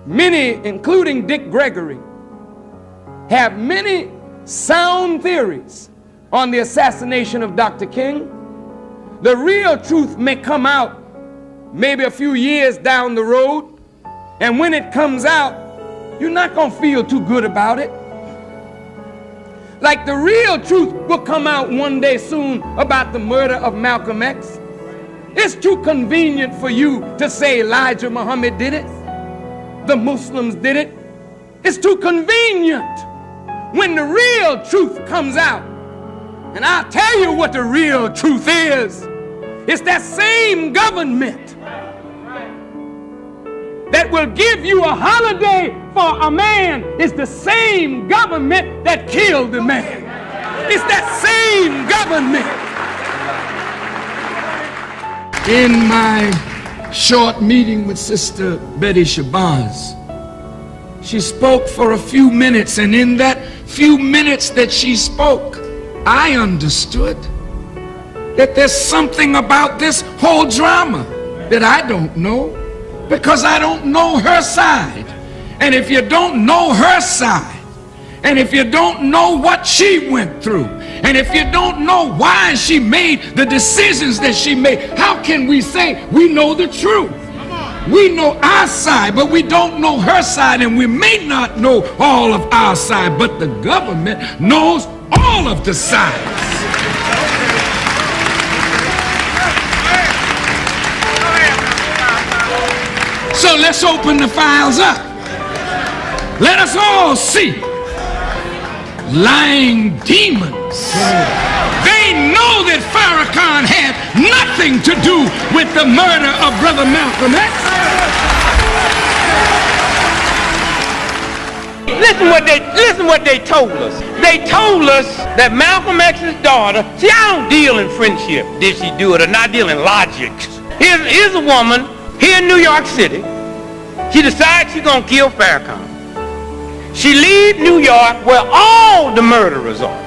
Many, including Dick Gregory, have many sound theories on the assassination of Dr. King. The real truth may come out maybe a few years down the road, and when it comes out, you're not going to feel too good about it. Like the real truth will come out one day soon about the murder of Malcolm X. It's too convenient for you to say Elijah Muhammad did it, the Muslims did it. It's too convenient when the real truth comes out. And I'll tell you what the real truth is. It's that same government that will give you a holiday for a man is the same government that killed the man. It's that same government. In my short meeting with Sister Betty Shabazz, she spoke for a few minutes, and in that few minutes that she spoke, I understood that there's something about this whole drama that I don't know, because I don't know her side. And if you don't know her side, and if you don't know what she went through, and if you don't know why she made the decisions that she made, how can we say we know the truth? We know our side, but we don't know her side, and we may not know all of our side, but the government knows all of the sides. So let's open the files up. Let us all see. Lying demons. They know that Farrakhan had nothing to do with the murder of Brother Malcolm X. Listen what they told us. They told us that Malcolm X's daughter, see, I don't deal in friendship. Did she do it or not? Deal in logic. Here's a woman here in New York City. She decides she's gonna kill Farrakhan. She leaves New York where all the murderers are.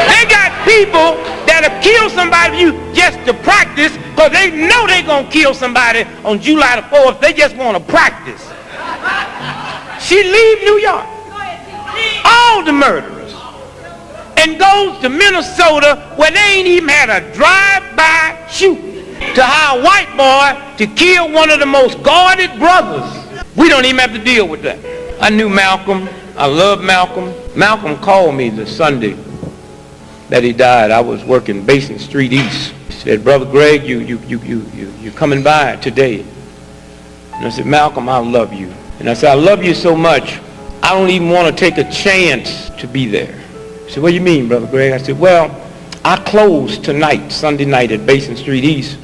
They got people that have killed somebody you just to practice, because they know they're going to kill somebody on July the 4th. They just want to practice. She leaves New York, all the murderers, and goes to Minnesota where they ain't even had a drive-by shooting to hire a white boy to kill one of the most guarded brothers. We don't even have to deal with that. I knew Malcolm. I loved Malcolm. Malcolm called me the Sunday that he died. I was working Basin Street East. He said, "Brother Greg, you coming by today?" And I said, "Malcolm, I love you." And I said, "I love you so much, I don't even want to take a chance to be there." He said, "What do you mean, Brother Greg?" I said, "Well, I close tonight, Sunday night at Basin Street East."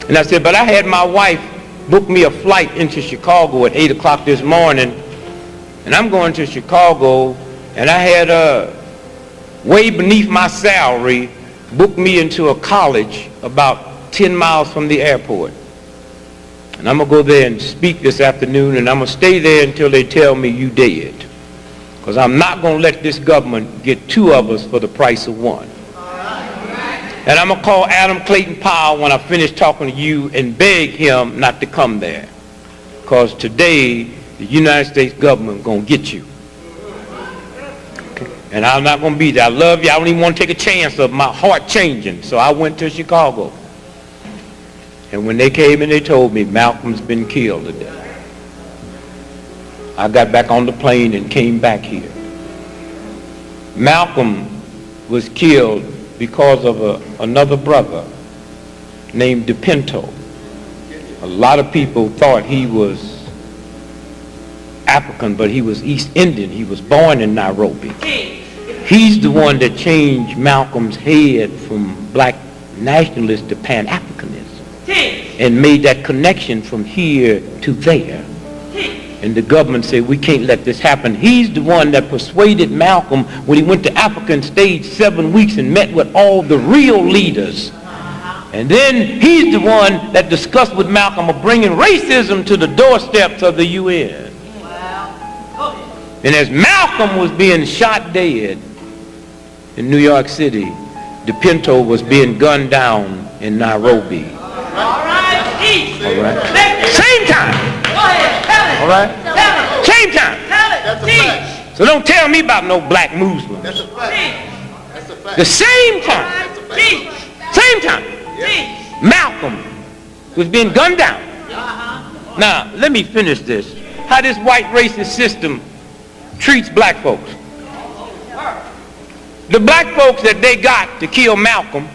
And I said, "But I had my wife book me a flight into Chicago at 8 o'clock this morning, and I'm going to Chicago, and I had way beneath my salary booked me into a college about 10 miles from the airport. And I'm going to go there and speak this afternoon, and I'm going to stay there until they tell me you dead. Because I'm not going to let this government get two of us for the price of one. And I'm going to call Adam Clayton Powell when I finish talking to you and beg him not to come there. Because today, the United States government is going to get you. Okay. And I'm not going to be there. I love you. I don't even want to take a chance of my heart changing. So I went to Chicago. And when they came and they told me Malcolm's been killed today, I got back on the plane and came back here. Malcolm was killed because of another brother named DePinto. A lot of people thought he was African, but he was East Indian. He was born in Nairobi. He's the one that changed Malcolm's head from black nationalist to Pan-Africanism and made that connection from here to there. And the government said, we can't let this happen. He's the one that persuaded Malcolm when he went to Africa and stayed 7 weeks and met with all the real leaders. And then he's the one that discussed with Malcolm of bringing racism to the doorsteps of the UN. And as Malcolm was being shot dead in New York City, DePinto was being gunned down in Nairobi. All right. All right. Same time. Go ahead. Tell it. All right. Tell it. Same time. Tell it. That's a fact. So don't tell me about no black Muslims. That's a fact. That's a fact. The same time. That's a fact. Same time. Yeah. Malcolm was being gunned down. Now, let me finish this. How this white racist system treats black folks. The black folks that they got to kill Malcolm,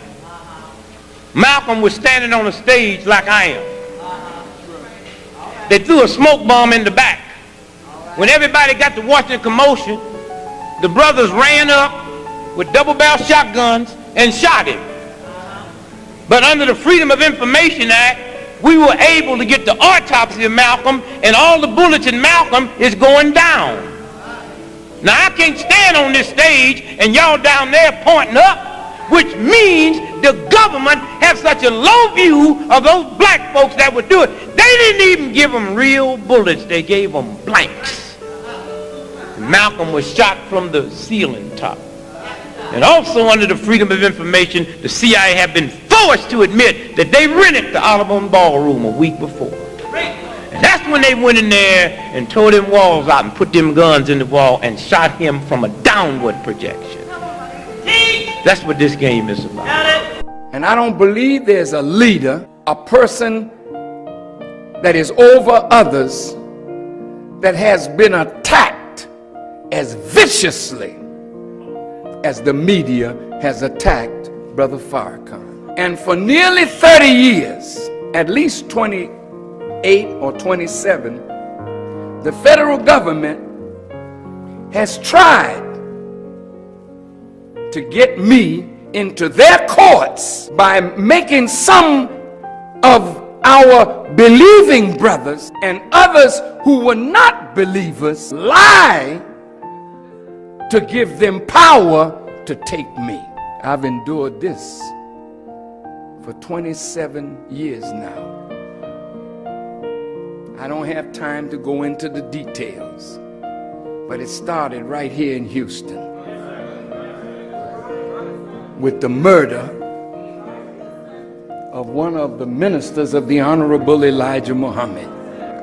Malcolm was standing on a stage like I am. They threw a smoke bomb in the back. When everybody got to watching the commotion, the brothers ran up with double-barrel shotguns and shot him. But under the Freedom of Information Act, we were able to get the autopsy of Malcolm, and all the bullets in Malcolm is going down. Now, I can't stand on this stage and y'all down there pointing up, which means the government has such a low view of those black folks that would do it. They didn't even give them real bullets. They gave them blanks. Malcolm was shot from the ceiling top. And also under the Freedom of Information, the CIA have been forced to admit that they rented the Audubon Ballroom a week before. And that's when they went in there and tore them walls out and put them guns in the wall and shot him from a downward projection. That's what this game is about. And I don't believe there's a leader, a person that is over others, that has been attacked as viciously as the media has attacked Brother Farrakhan. And for nearly 30 years, at least 28 or 27, the federal government has tried to get me into their courts by making some of our believing brothers and others who were not believers lie to give them power to take me. I've endured this for 27 years now. I don't have time to go into the details, but it started right here in Houston with the murder of one of the ministers of the Honorable Elijah Muhammad,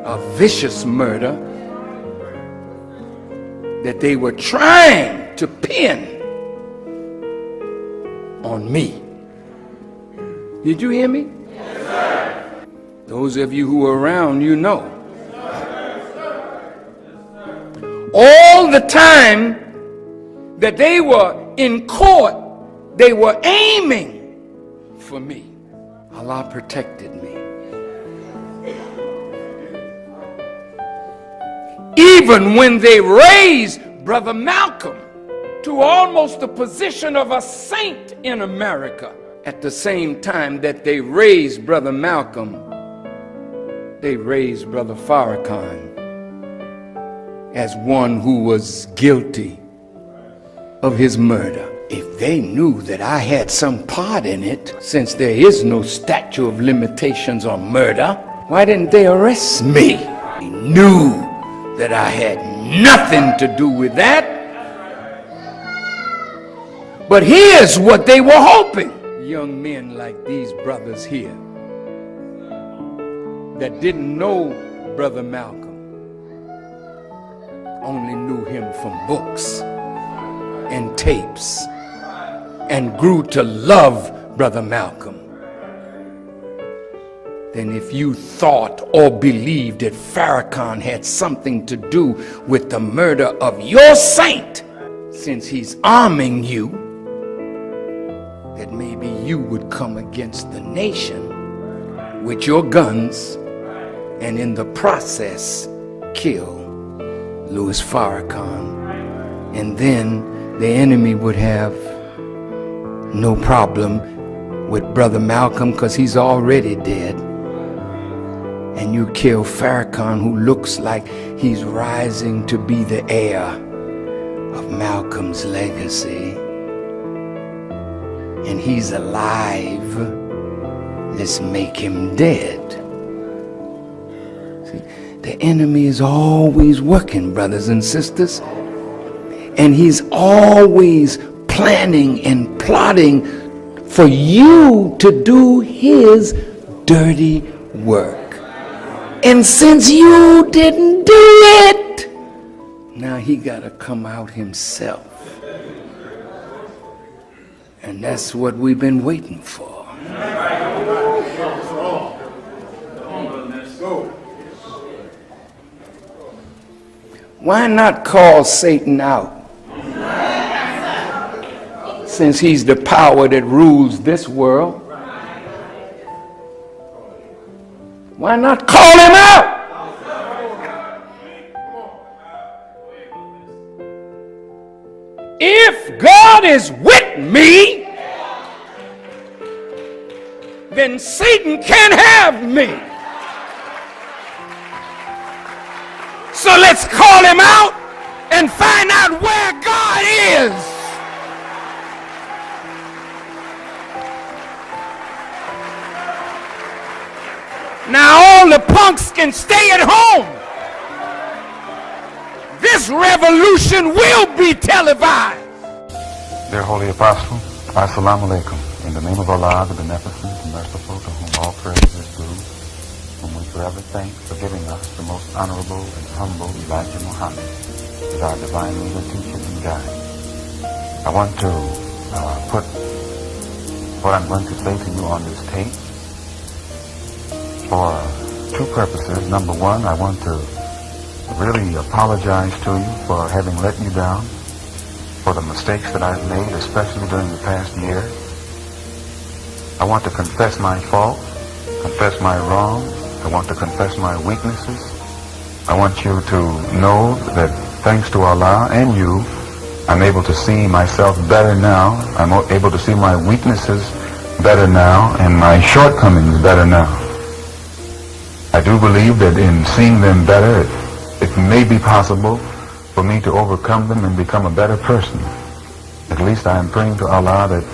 a vicious murder that they were trying to pin on me. Did you hear me? Yes, sir. Those of you who were around, you know. Yes, sir. All the time that they were in court, they were aiming for me. Allah protected me. Even when they raised Brother Malcolm to almost the position of a saint in America, at the same time that they raised Brother Malcolm, they raised Brother Farrakhan as one who was guilty of his murder. If they knew that I had some part in it, since there is no statute of limitations on murder, why didn't they arrest me? They knew that I had nothing to do with that. But here's what they were hoping. Young men like these brothers here that didn't know Brother Malcolm, only knew him from books and tapes, and grew to love Brother Malcolm. Then if you thought or believed that Farrakhan had something to do with the murder of your saint, since he's arming you, that maybe you would come against the nation with your guns and in the process kill Louis Farrakhan, and then the enemy would have no problem with Brother Malcolm because he's already dead, and you kill Farrakhan, who looks like he's rising to be the heir of Malcolm's legacy, and he's alive. Let's make him dead. See, the enemy is always working, brothers and sisters, and he's always planning and plotting for you to do his dirty work. And since you didn't do it, now he got to come out himself. And that's what we've been waiting for. Why not call Satan out? Since he's the power that rules this world. Why not call him out? If God is with me, then Satan can't have me. So let's call him out and find out where God is. Now all the punks can stay at home. This revolution will be televised. Dear Holy Apostle, Assalamu alaikum. In the name of Allah, the Beneficent and Merciful, to whom all praise is due, whom we forever thank for giving us the most honorable and humble Elijah Muhammad as our divine leader, teacher, and guide. I want to put what I'm going to say to you on this tape for two purposes. Number one, I want to really apologize to you for having let you down, for the mistakes that I've made, especially during the past year. I want to confess my faults, confess my wrongs. I want to confess my weaknesses. I want you to know that thanks to Allah and you, I'm able to see myself better now. I'm able to see my weaknesses better now and my shortcomings better now. I do believe that in seeing them better, it may be possible for me to overcome them and become a better person. At least I am praying to Allah that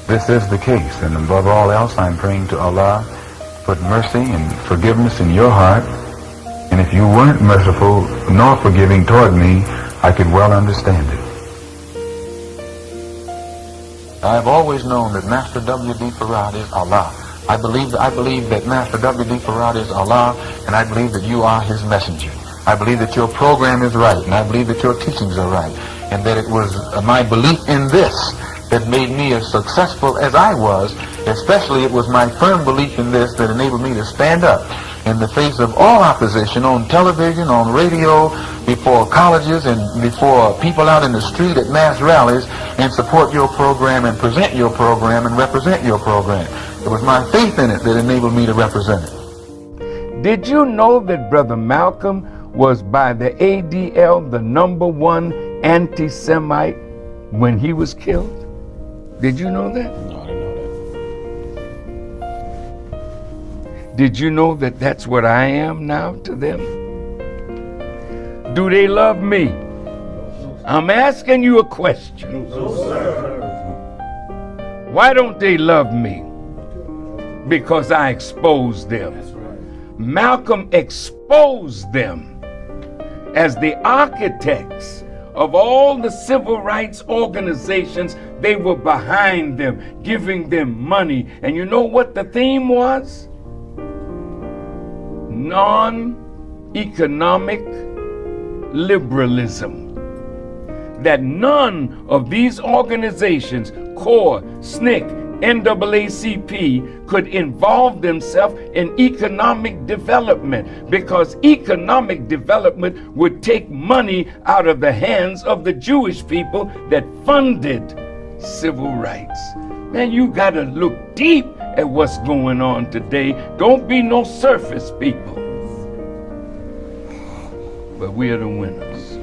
this is the case, and above all else, I'm praying to Allah, put mercy and forgiveness in your heart, and if you weren't merciful nor forgiving toward me, I could well understand it. I've always known that Master W.D. Farad is Allah. I believe that Master W.D. Farad is Allah, and I believe that you are his messenger. I believe that your program is right, and I believe that your teachings are right, and that it was my belief in this that made me as successful as I was. Especially it was my firm belief in this that enabled me to stand up in the face of all opposition on television, on radio, before colleges, and before people out in the street at mass rallies, and support your program and present your program and represent your program. It was my faith in it that enabled me to represent it. Did you know that Brother Malcolm was by the ADL the #1 anti-Semite when he was killed? Did you know that? No, I didn't know that. Did you know that that's what I am now to them? Do they love me? I'm asking you a question. No, sir. Why don't they love me? Because I exposed them. Malcolm exposed them as the architects of all the civil rights organizations. They were behind them, giving them money. And you know what the theme was? Non-economic liberalism. That none of these organizations, CORE, SNCC, NAACP, could involve themselves in economic development, because economic development would take money out of the hands of the Jewish people that funded civil rights. Man, you gotta look deep at what's going on today. Don't be no surface people. But we are the winners.